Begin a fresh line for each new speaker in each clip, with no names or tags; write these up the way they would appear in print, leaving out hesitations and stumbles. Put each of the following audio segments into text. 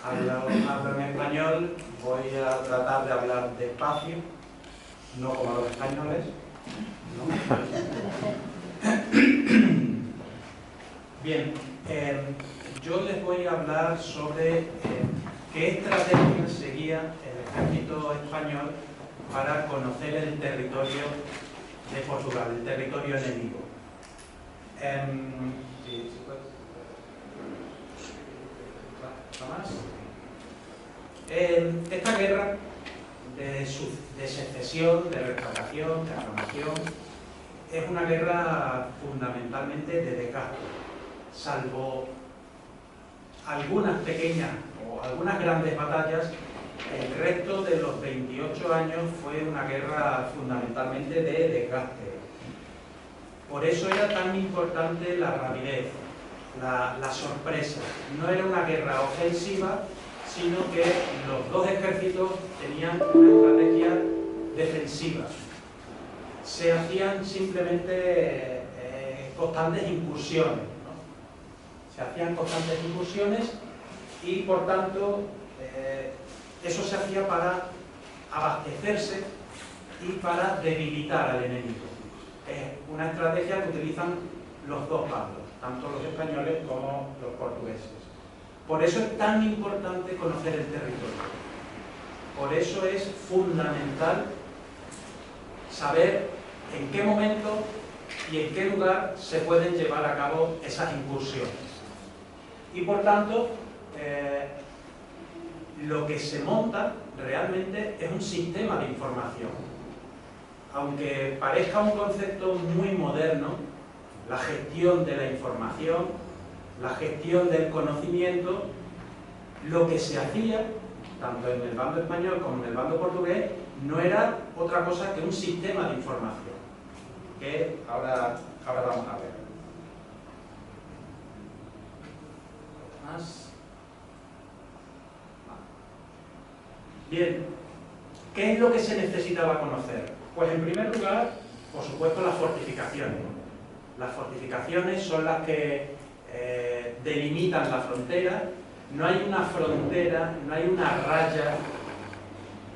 hablo en español, voy a tratar de hablar despacio, no como los españoles, ¿no? Bien, yo les voy a hablar sobre qué estrategia seguía el ejército español para conocer el territorio de Portugal, el territorio enemigo. Esta guerra de secesión, de restauración, de aclamación, es una guerra fundamentalmente de desgaste, salvo algunas pequeñas o algunas grandes batallas. El resto de los 28 años fue una guerra fundamentalmente de desgaste. Por eso era tan importante la rapidez, la sorpresa. No era una guerra ofensiva, sino que los dos ejércitos tenían una estrategia defensiva. Se hacían simplemente constantes incursiones, ¿no? Se hacían constantes incursiones y, por tanto, eso se hacía para abastecerse y para debilitar al enemigo. Es una estrategia que utilizan los dos bandos, tanto los españoles como los portugueses. Por eso es tan importante conocer el territorio. Por eso es fundamental saber en qué momento y en qué lugar se pueden llevar a cabo esas incursiones. Y por tanto, lo que se monta realmente es un sistema de información. Aunque parezca un concepto muy moderno, la gestión de la información, la gestión del conocimiento, lo que se hacía, tanto en el bando español como en el bando portugués, no era otra cosa que un sistema de información, que ahora vamos a ver. ¿Más? Bien, ¿qué es lo que se necesitaba conocer? Pues en primer lugar, por supuesto, las fortificaciones. Las fortificaciones son las que delimitan la frontera. No hay una frontera, no hay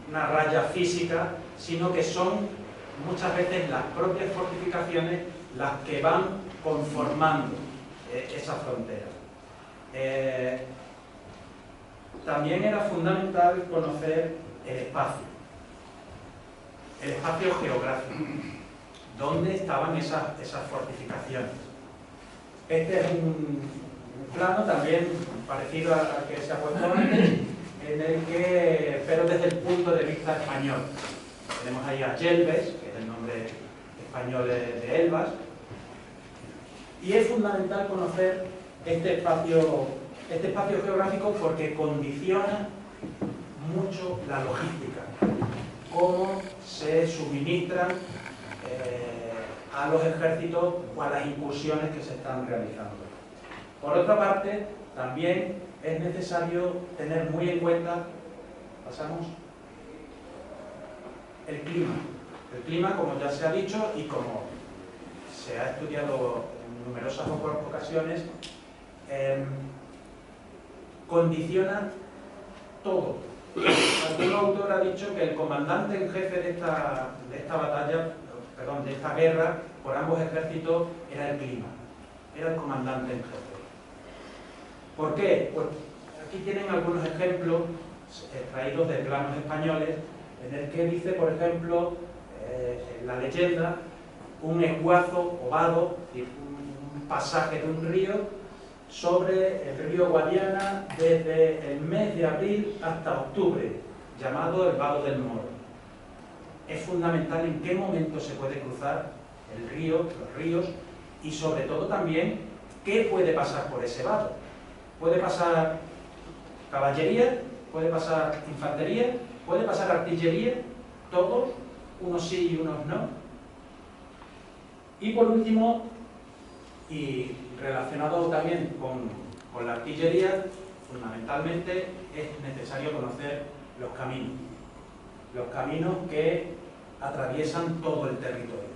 una raya física, sino que son muchas veces las propias fortificaciones las que van conformando esa frontera. También era fundamental conocer el espacio geográfico, dónde estaban esas fortificaciones. Este es un plano también parecido al que se ha puesto antes, en el que, pero desde el punto de vista español. Tenemos ahí a Gelbes, que es el nombre español de Elvas, y es fundamental conocer este espacio geográfico porque condiciona mucho la logística, cómo se suministran a los ejércitos o a las incursiones que se están realizando. Por otra parte, también es necesario tener muy en cuenta, pasamos, el clima. El clima, como ya se ha dicho y como se ha estudiado en numerosas ocasiones, condiciona todo. Algún autor ha dicho que el comandante en jefe de esta batalla, perdón, de esta guerra por ambos ejércitos era el clima, era el comandante en jefe. ¿Por qué? Pues aquí tienen algunos ejemplos extraídos de planos españoles, en el que dice, por ejemplo, en la leyenda, un esguazo o vado, un pasaje de un río sobre el río Guadiana desde el mes de abril hasta octubre, llamado el Vado del Moro. Es fundamental en qué momento se puede cruzar el río, los ríos, y sobre todo también qué puede pasar por ese vado. Puede pasar caballería, puede pasar infantería, puede pasar artillería, todos, unos sí y unos no. Y por último, y relacionado también con la artillería, fundamentalmente es necesario conocer los caminos que atraviesan todo el territorio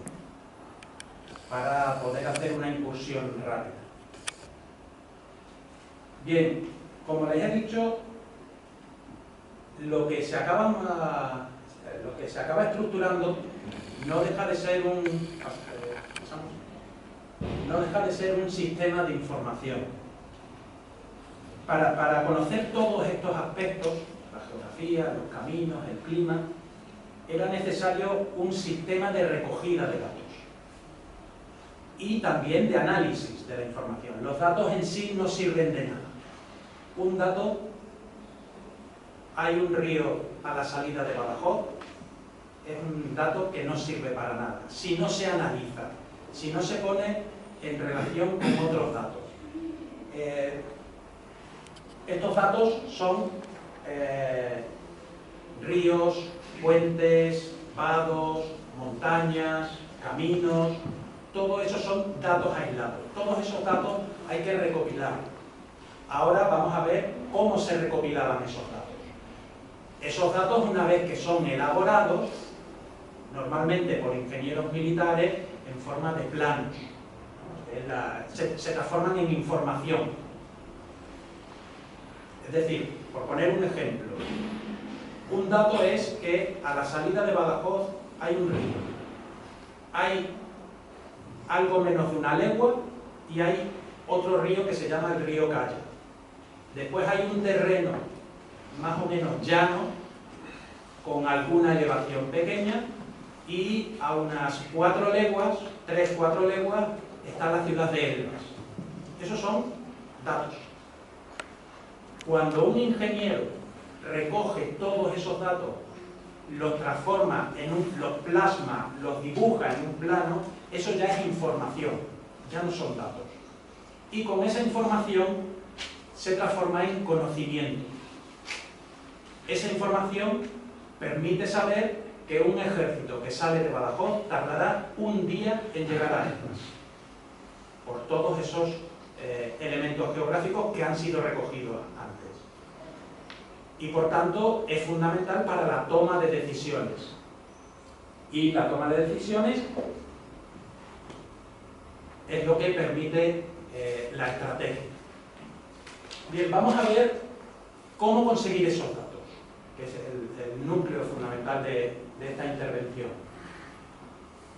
para poder hacer una incursión rápida. Bien, como les he dicho, lo que se acaba estructurando no deja de ser un sistema de información. Para conocer todos estos aspectos, la geografía, los caminos, el clima, era necesario un sistema de recogida de datos y también de análisis de la información. Los datos en sí no sirven de nada. Un dato, hay un río a la salida de Badajoz, es un dato que no sirve para nada, si no se analiza, si no se pone en relación con otros datos. Estos datos son ríos, puentes, vados, montañas, caminos, todo eso son datos aislados. Todos esos datos hay que recopilar. Ahora vamos a ver cómo se recopilaban esos datos. Esos datos, una vez que son elaborados, normalmente por ingenieros militares, en forma de planos, se transforman en información. Es decir, por poner un ejemplo, un dato es que a la salida de Badajoz hay un río. Hay algo menos de una legua y hay otro río que se llama el río Caya. Después hay un terreno más o menos llano, con alguna elevación pequeña, y a unas 4 leguas, 3-4 leguas, está la ciudad de Elvas. Esos son datos. Cuando un ingeniero recoge todos esos datos, los transforma los plasma, los dibuja en un plano, eso ya es información, ya no son datos. Y con esa información se transforma en conocimiento. Esa información permite saber que un ejército que sale de Badajoz tardará un día en llegar a Elvas, por todos esos elementos geográficos que han sido recogidos antes. Y por tanto es fundamental para la toma de decisiones. Y la toma de decisiones es lo que permite la estrategia. Bien, vamos a ver cómo conseguir esos datos, que es el núcleo fundamental de esta intervención.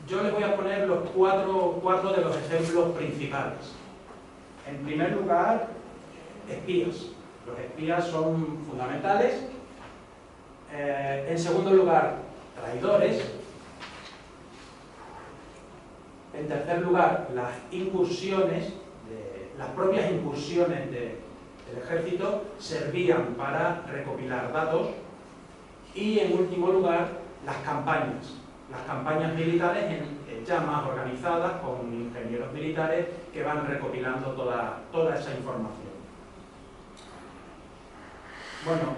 Yo les voy a poner los cuatro de los ejemplos principales. En primer lugar, espías. Los espías son fundamentales. En segundo lugar, traidores. En tercer lugar, las incursiones, las propias incursiones del ejército servían para recopilar datos. Y en último lugar, las campañas militares ya más organizadas, con ingenieros militares que van recopilando toda esa información. Bueno,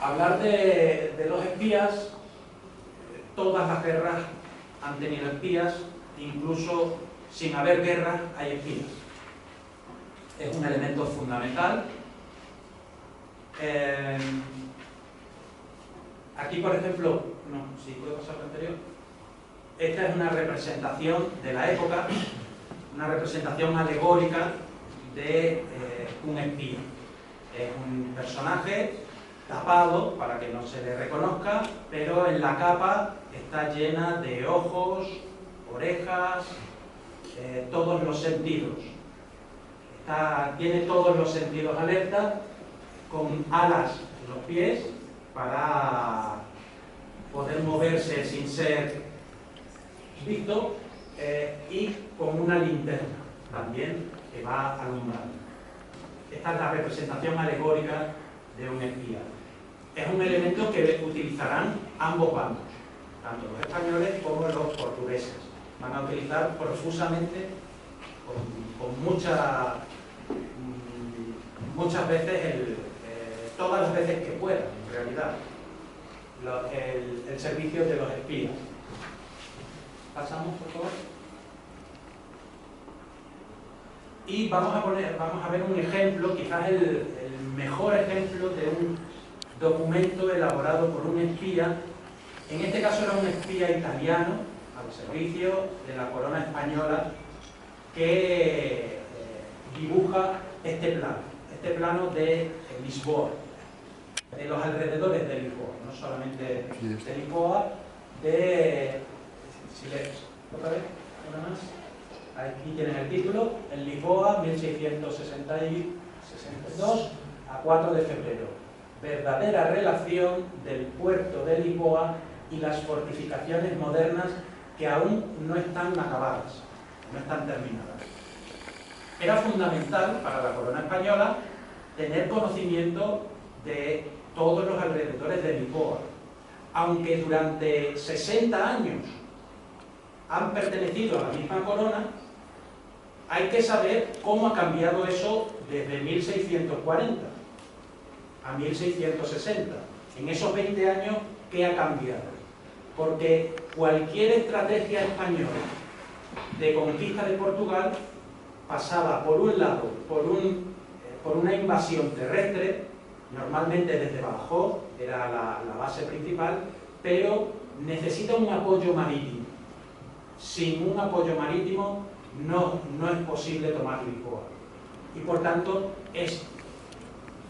hablar de los espías, todas las guerras han tenido espías, incluso sin haber guerras hay espías. Es un elemento fundamental. Aquí, por ejemplo, si puedo pasar al anterior. Esta es una representación de la época, una representación alegórica de un espía. Es un personaje tapado para que no se le reconozca, pero en la capa está llena de ojos, orejas, todos los sentidos. Tiene todos los sentidos alerta, con alas en los pies para poder moverse sin ser visto, y con una linterna también que va alumbrando. Esta es la representación alegórica de un espía. Es un elemento que utilizarán ambos bandos, tanto los españoles como los portugueses. Van a utilizar profusamente, muchas veces, todas las veces que puedan, en realidad, el servicio de los espías. Pasamos, por favor. Y vamos a ver un ejemplo, quizás el mejor ejemplo de un documento elaborado por un espía. En este caso era un espía italiano al servicio de la corona española, que dibuja este plano de Lisboa. de los alrededores de Lisboa, no solamente de Lisboa, si lees, otra vez, una más. Aquí tienen el título, en Lisboa, 1662 a 4 de febrero. Verdadera relación del puerto de Lisboa y las fortificaciones modernas que aún no están acabadas, no están terminadas. Era fundamental para la corona española tener conocimiento de todos los alrededores de Lisboa, aunque durante 60 años han pertenecido a la misma corona. Hay que saber cómo ha cambiado eso desde 1640 a 1660. En esos 20 años, ¿qué ha cambiado? Porque cualquier estrategia española de conquista de Portugal pasaba, por un lado, por una invasión terrestre, normalmente desde Badajoz, era la base principal, pero necesita un apoyo marítimo. Sin un apoyo marítimo no es posible tomar Lisboa. Y por tanto es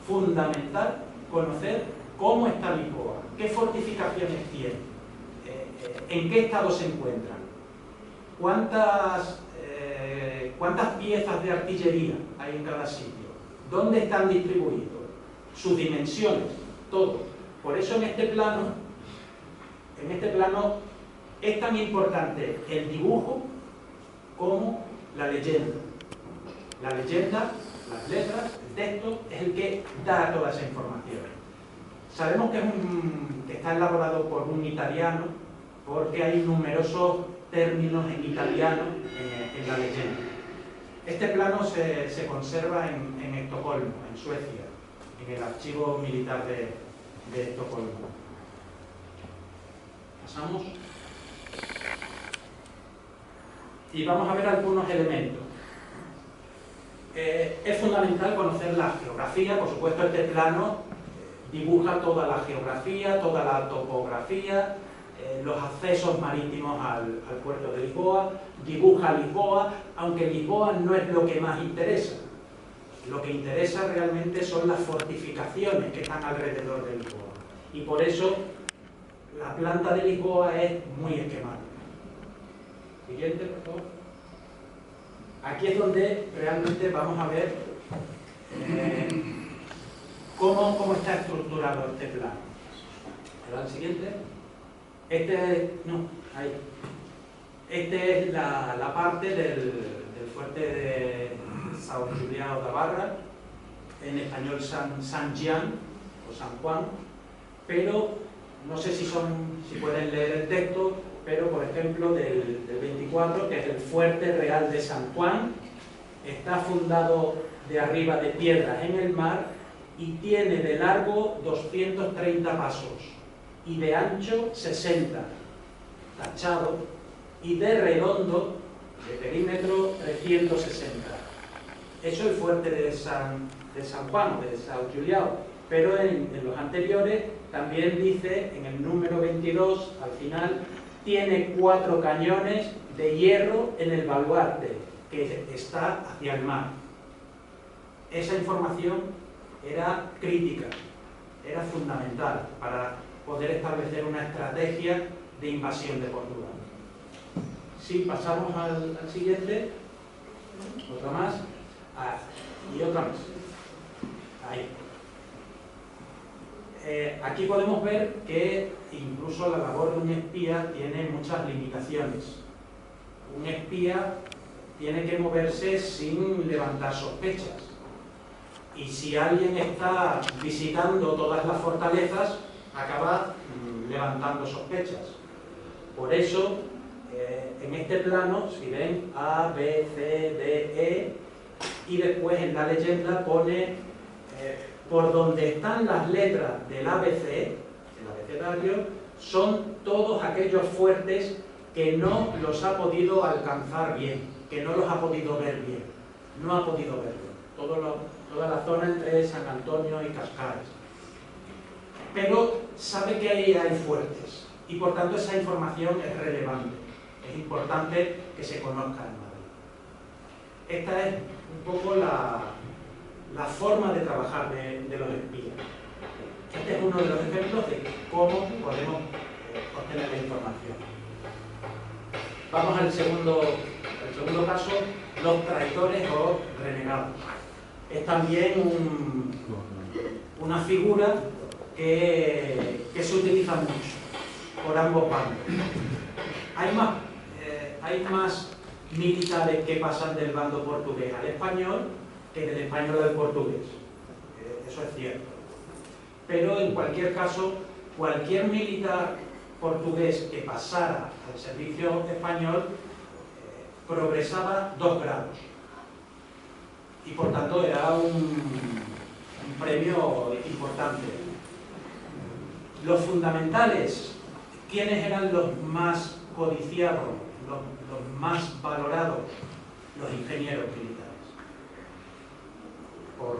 fundamental conocer cómo está Lisboa, qué fortificaciones tiene, en qué estado se encuentran, cuántas piezas de artillería hay en cada sitio, dónde están distribuidos, sus dimensiones, todo. Por eso en este plano es tan importante el dibujo como la leyenda. La leyenda, las letras, el texto, es el que da toda esa información. Sabemos que está elaborado por un italiano, porque hay numerosos términos en italiano en la leyenda. Este plano se conserva en Estocolmo, en Suecia, en el archivo militar de Estocolmo. Pasamos. Y vamos a ver algunos elementos. Es fundamental conocer la geografía. Por supuesto, este plano dibuja toda la geografía, toda la topografía, los accesos marítimos al puerto de Lisboa, dibuja Lisboa, aunque Lisboa no es lo que más interesa. Lo que interesa realmente son las fortificaciones que están alrededor de Lisboa. Y por eso la planta de Lisboa es muy esquemática. Siguiente, por favor. Aquí es donde realmente vamos a ver cómo está estructurado este plano. ¿Verdad? El siguiente. Esta es la parte del fuerte de São Julião da Barra, en español San Jean o San Juan, pero no sé si pueden leer el texto, pero por ejemplo del 24, que es el fuerte real de San Juan, está fundado de arriba de piedras en el mar y tiene de largo 230 pasos y de ancho 60, tachado, y de redondo, de perímetro 360. Eso es el fuerte de San Juan, de São Julião, pero en los anteriores también dice, en el número 22, al final, tiene 4 cañones de hierro en el baluarte, que está hacia el mar. Esa información era crítica, era fundamental para poder establecer una estrategia de invasión de Portugal. Si pasamos al siguiente, otra más, y otra más. Ahí. Aquí podemos ver que incluso la labor de un espía tiene muchas limitaciones. Un espía tiene que moverse sin levantar sospechas. Y si alguien está visitando todas las fortalezas, acaba levantando sospechas. Por eso, en este plano, si ven A, B, C, D, E, y después en la leyenda pone por donde están las letras del ABC, el abecedario, son todos aquellos fuertes que no los ha podido alcanzar bien, que no los ha podido ver bien. No ha podido verlo. Toda la zona entre San Antonio y Cascares. Pero sabe que ahí hay fuertes y por tanto esa información es relevante. Es importante que se conozca en Madrid. Esta es un poco la forma de trabajar de los espías. Este es uno de los ejemplos de cómo podemos obtener la información. Vamos al segundo caso, los traidores o renegados. Es también una figura que se utiliza mucho por ambos bandos. Hay más militares que pasan del bando portugués al español que del español al portugués. Eso es cierto. Pero en cualquier caso, cualquier militar portugués que pasara al servicio español progresaba 2 grados. Y por tanto era un premio importante. Los fundamentales, ¿quiénes eran los más codiciados, los más valorados? Los ingenieros militares. Por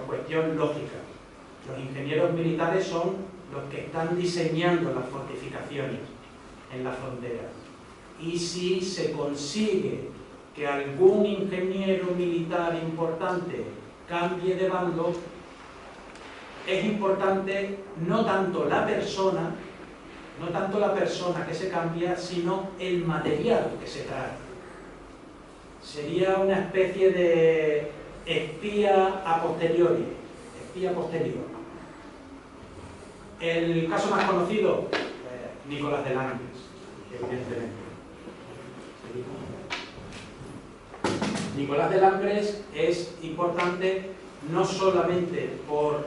cuestión lógica. Los ingenieros militares son los que están diseñando las fortificaciones en la frontera. Y si se consigue que algún ingeniero militar importante cambie de bando, es importante no tanto la persona que se cambia, sino el material que se trae. Sería una especie de espía a posteriori, espía posterior. El caso más conocido, Nicolás de Langres, evidentemente. Nicolás de Langres es importante no solamente por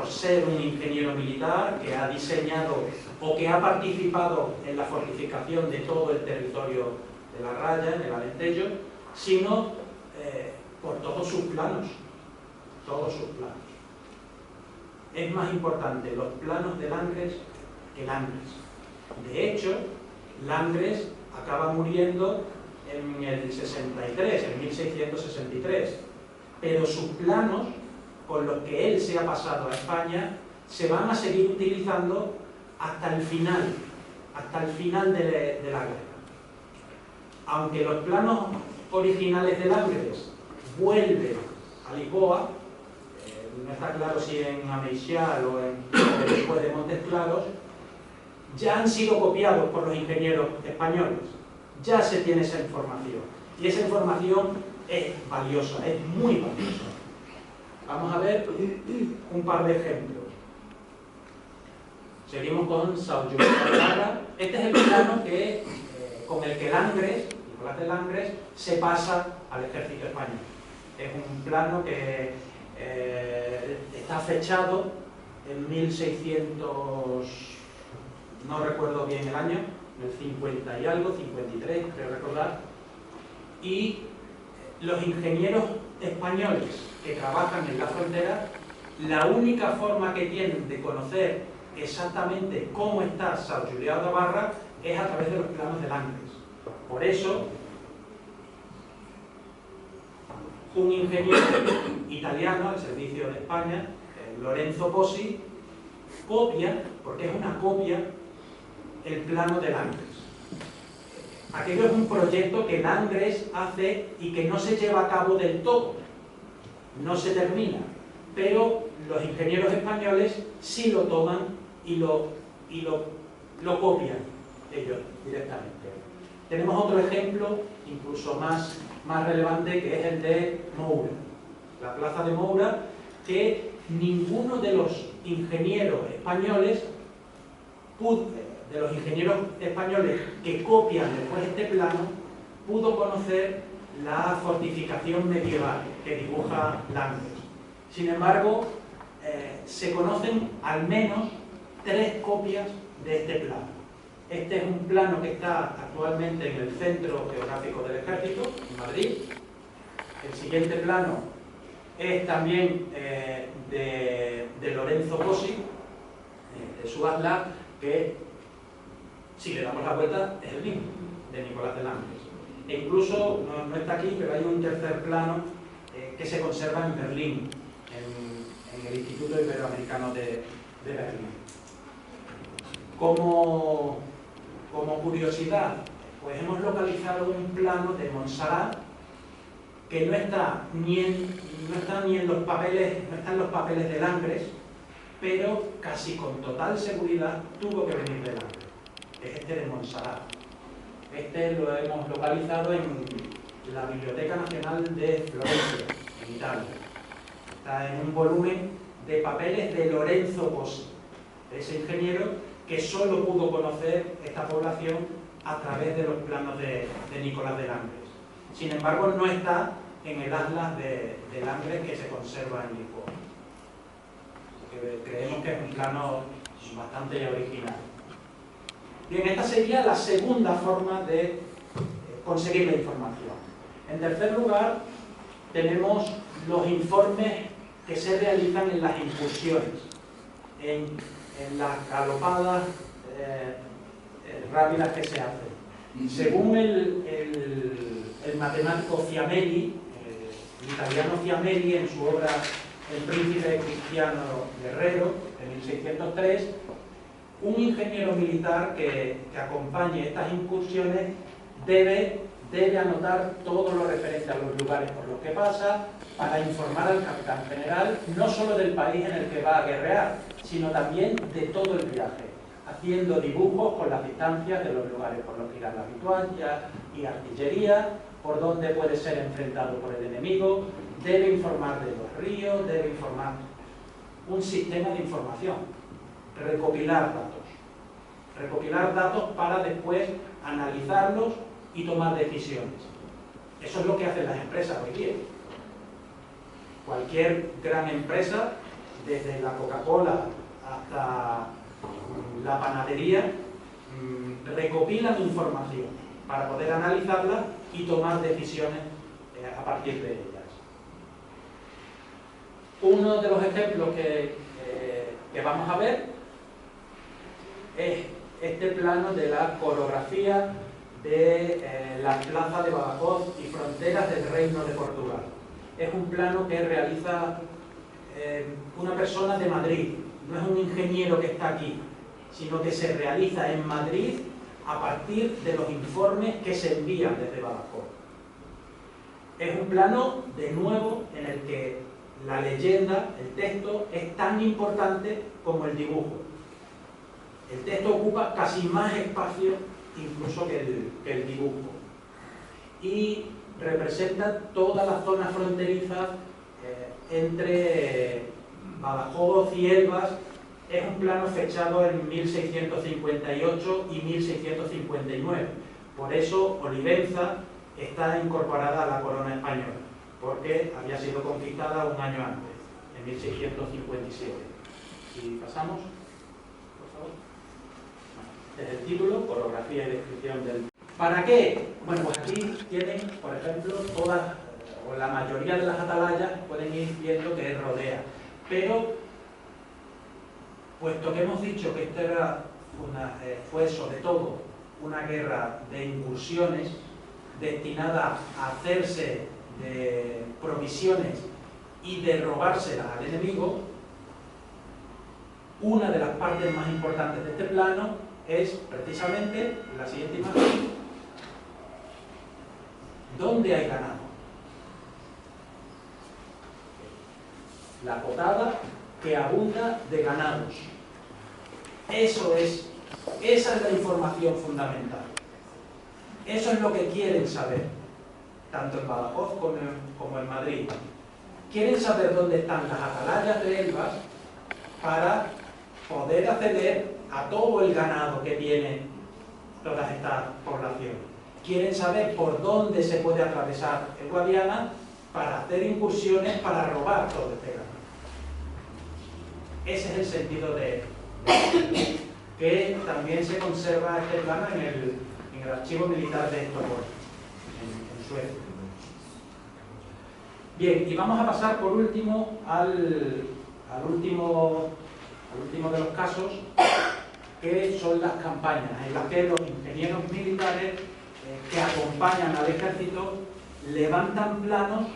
ser un ingeniero militar que ha diseñado o que ha participado en la fortificación de todo el territorio de la Raya, en el Alentejo, sino por todos sus planos. Todos sus planos. Es más importante los planos de Langres que Langres. De hecho, Langres acaba muriendo en el 63, en 1663, pero sus planos, con los que él se ha pasado a España, se van a seguir utilizando hasta el final de la guerra. Aunque los planos originales de Langres vuelven a Lisboa, no está claro si en Ameixal o después de Montes Claros, ya han sido copiados por los ingenieros españoles. Ya se tiene esa información. Y esa información es valiosa, es muy valiosa. Vamos a ver un par de ejemplos. Seguimos con São João da Barra. Este es el plano con el que Nicolás de Langres, se pasa al ejército español. Es un plano que está fechado en 1600, no recuerdo bien el año, en el 50 y algo, 53, creo recordar, y los ingenieros españoles que trabajan en la frontera, la única forma que tienen de conocer exactamente cómo está São João da Barra es a través de los planos de Langres. Por eso, un ingeniero italiano al servicio de España, Lorenzo Pozzi, copia, porque es una copia, el plano de Langres. Aquello es un proyecto que Langres hace y que no se lleva a cabo del todo, no se termina, pero los ingenieros españoles sí lo toman y lo copian ellos directamente. Tenemos otro ejemplo, incluso más relevante, que es el de Moura, la plaza de Moura, que ninguno de los ingenieros españoles que copian después este plano pudo conocer la fortificación medieval que dibuja Langres. Sin embargo, se conocen al menos 3 copias de este plano. Este es un plano que está actualmente en el Centro Geográfico del Ejército, en Madrid. El siguiente plano es también de Lorenzo Pozzi, de su atlas, que, si le damos la vuelta, es el mismo, de Nicolás de Langres. E incluso, no está aquí, pero hay un tercer plano que se conserva en Berlín, en el Instituto Iberoamericano de Berlín. Como curiosidad, pues hemos localizado un plano de Montserrat que no está ni en los papeles, no están los papeles de Langres, pero casi con total seguridad tuvo que venir de Langres. Es este de Montserrat. Este lo hemos localizado en la Biblioteca Nacional de Florencia, en Italia. Está en un volumen de papeles de Lorenzo Cosi, ese ingeniero que solo pudo conocer esta población a través de los planos de Nicolás de Langres. Sin embargo, no está en el atlas de Langres que se conserva en Lisboa. Creemos que es un plano bastante original. Bien, esta sería la segunda forma de conseguir la información. En tercer lugar, tenemos los informes que se realizan en las incursiones, en las galopadas rápidas que se hacen. Según el matemático Fiamelli, el italiano Fiamelli, en su obra El príncipe cristiano guerrero, de 1603, un ingeniero militar que acompañe estas incursiones debe anotar todo lo referente a los lugares por los que pasa para informar al capitán general no solo del país en el que va a guerrear, sino también de todo el viaje, haciendo dibujos con las distancias de los lugares por los que irán las vituallas y artillería, por dónde puede ser enfrentado por el enemigo, debe informar de los ríos, debe informar un sistema de información, recopilar datos para después analizarlos y tomar decisiones. Eso es lo que hacen las empresas hoy día. Cualquier gran empresa, desde la Coca-Cola hasta la panadería, recopilan información para poder analizarla y tomar decisiones a partir de ellas. Uno de los ejemplos que vamos a ver es este plano de la coreografía de la plaza de Badajoz y fronteras del Reino de Portugal. Es un plano que realiza una persona de Madrid, no es un ingeniero que está aquí, sino que se realiza en Madrid a partir de los informes que se envían desde Badajoz. Es un plano, de nuevo, en el que la leyenda, el texto, es tan importante como el dibujo. El texto ocupa casi más espacio incluso que el dibujo. Y representa toda la zona fronteriza entre Badajoz y Elvas. Es un plano fechado en 1658 y 1659. Por eso Olivenza está incorporada a la corona española, porque había sido conquistada un año antes, en 1657. Si pasamos, por favor. Este es el título, coreografía y descripción del... ¿Para qué? Bueno, pues aquí tienen, por ejemplo, todas, o la mayoría de las atalayas pueden ir viendo que rodea. Pero, puesto que hemos dicho que esto era fue sobre todo una guerra de incursiones destinada a hacerse de provisiones y de robárselas al enemigo, una de las partes más importantes de este plano es precisamente la siguiente imagen, ¿dónde hay ganado? La potada que abunda de ganados. Esa es la información fundamental. Eso es lo que quieren saber, tanto en Badajoz como en Madrid. Quieren saber dónde están las atalayas de Elvas para poder acceder a todo el ganado que tiene todas estas poblaciones. Quieren saber por dónde se puede atravesar el Guadiana para hacer incursiones para robar todo este ganado. Ese es el sentido de que también se conserva este plano en el archivo militar de Estocolmo, en Suecia. Bien, y vamos a pasar por último al último de los casos, que son las campañas, en las que los ingenieros militares que acompañan al ejército levantan planos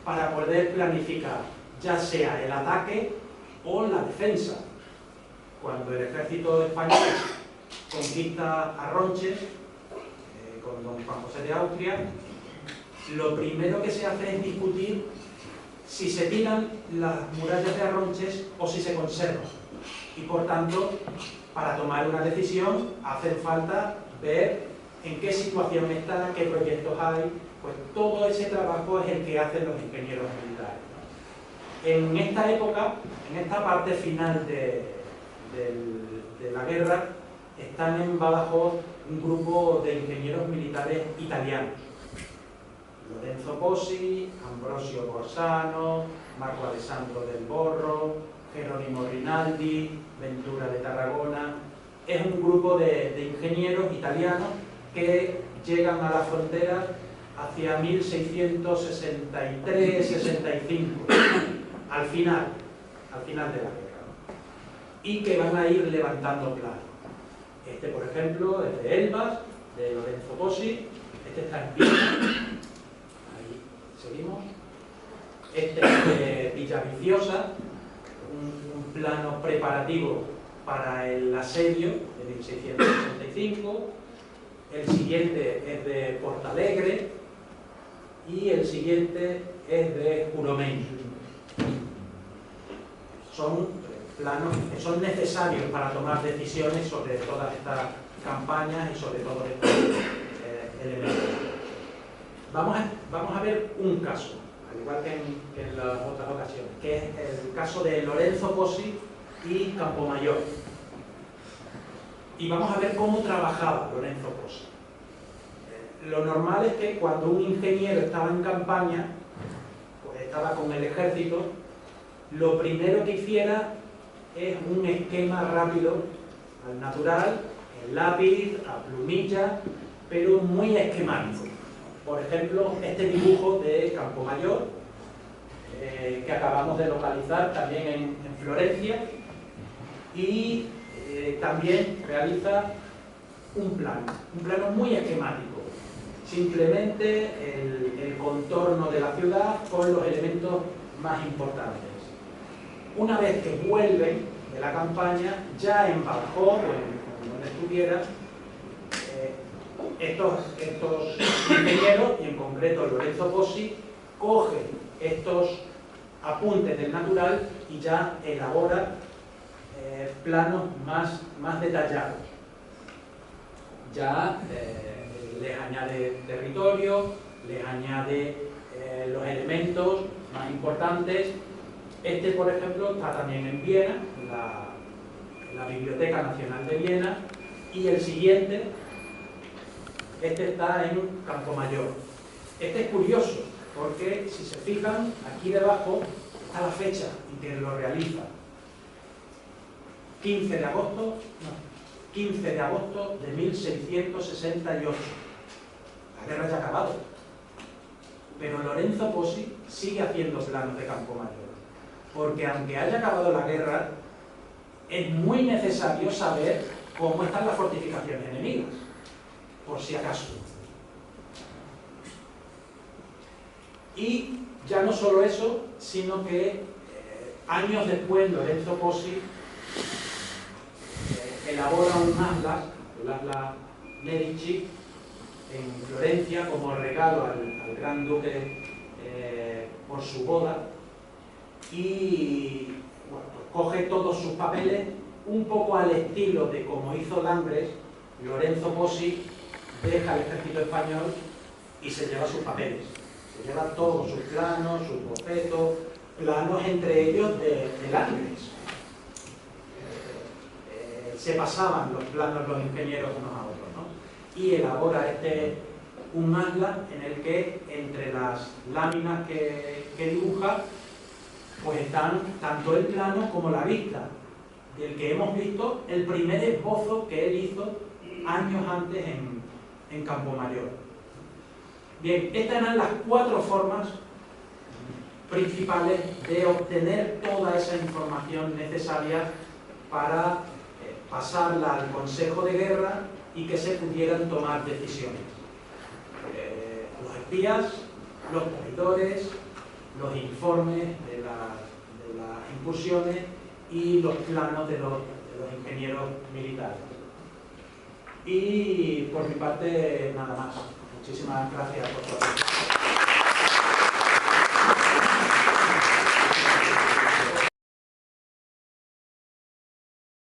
para poder planificar, ya sea el ataque o la defensa. Cuando el ejército español conquista Arronches, con don Juan José de Austria, lo primero que se hace es discutir si se tiran las murallas de Arronches o si se conservan. Y por tanto, para tomar una decisión, hace falta ver en qué situación está, qué proyectos hay. Pues todo ese trabajo es el que hacen los ingenieros militares. En esta época, en esta parte final de la guerra, están en Badajoz un grupo de ingenieros militares italianos. Lorenzo Pozzi, Ambrosio Borsano, Marco Alessandro del Borro, Jerónimo Rinaldi, Ventura de Tarragona. Es un grupo de ingenieros italianos que llegan a la frontera hacia 1663-65, al final de la guerra, y que van a ir levantando planos. Este, por ejemplo, es de Elbas, de Lorenzo Pozzi. Este está en Viena. Ahí seguimos. Este es de Villaviciosa, un plano preparativo para el asedio de 1665. El siguiente es de Portalegre y el siguiente es de Juromén. Son planos que son necesarios para tomar decisiones sobre todas estas campañas y sobre todos estos elementos. Vamos a ver un caso, al igual que en las otras ocasiones, que es el caso de Lorenzo Pozzi y Campomayor. Y vamos a ver cómo trabajaba Lorenzo Pozzi. Lo normal es que cuando un ingeniero estaba en campaña, pues estaba con el ejército, lo primero que hiciera es un esquema rápido, al natural, en lápiz, a plumilla, pero muy esquemático. Por ejemplo, este dibujo de Campomayor, que acabamos de localizar también en Florencia, y también realiza un plano muy esquemático, simplemente el contorno de la ciudad con los elementos más importantes. Una vez que vuelven de la campaña, ya en Badajoz o en donde estuviera, estos ingenieros, y en concreto Lorenzo Pozzi, coge estos apuntes del natural y ya elabora planos más detallados. Ya les añade territorio, les añade los elementos más importantes. Este, por ejemplo, está también en Viena, la Biblioteca Nacional de Viena, y el siguiente, este está en Campomayor. Este es curioso, porque si se fijan, aquí debajo está la fecha en que lo realiza. 15 de agosto de 1668. La guerra ya ha acabado. Pero Lorenzo Pozzi sigue haciendo planos de Campomayor. Porque aunque haya acabado la guerra, es muy necesario saber cómo están las fortificaciones enemigas, por si acaso. Y ya no solo eso, sino que años después Lorenzo Pozzi elabora un atlas, el Atlas Medici, en Florencia, como regalo al gran duque por su boda, y bueno, pues coge todos sus papeles un poco al estilo de como hizo Langres. Lorenzo Pozzi deja el ejército español y se lleva sus papeles, se lleva todos sus planos, sus bocetos, planos entre ellos de Langres. Se pasaban los planos los ingenieros unos a otros, ¿no? Y elabora un atlas en el que entre las láminas que dibuja, pues están tanto el plano como la vista, del que hemos visto el primer esbozo que él hizo años antes en Campomayor. Bien, estas eran las 4 formas principales de obtener toda esa información necesaria para pasarla al Consejo de Guerra y que se pudieran tomar decisiones. Los espías, los traidores, los informes de las incursiones y los planos de los ingenieros militares. Y por mi parte, nada más. Muchísimas gracias por todo.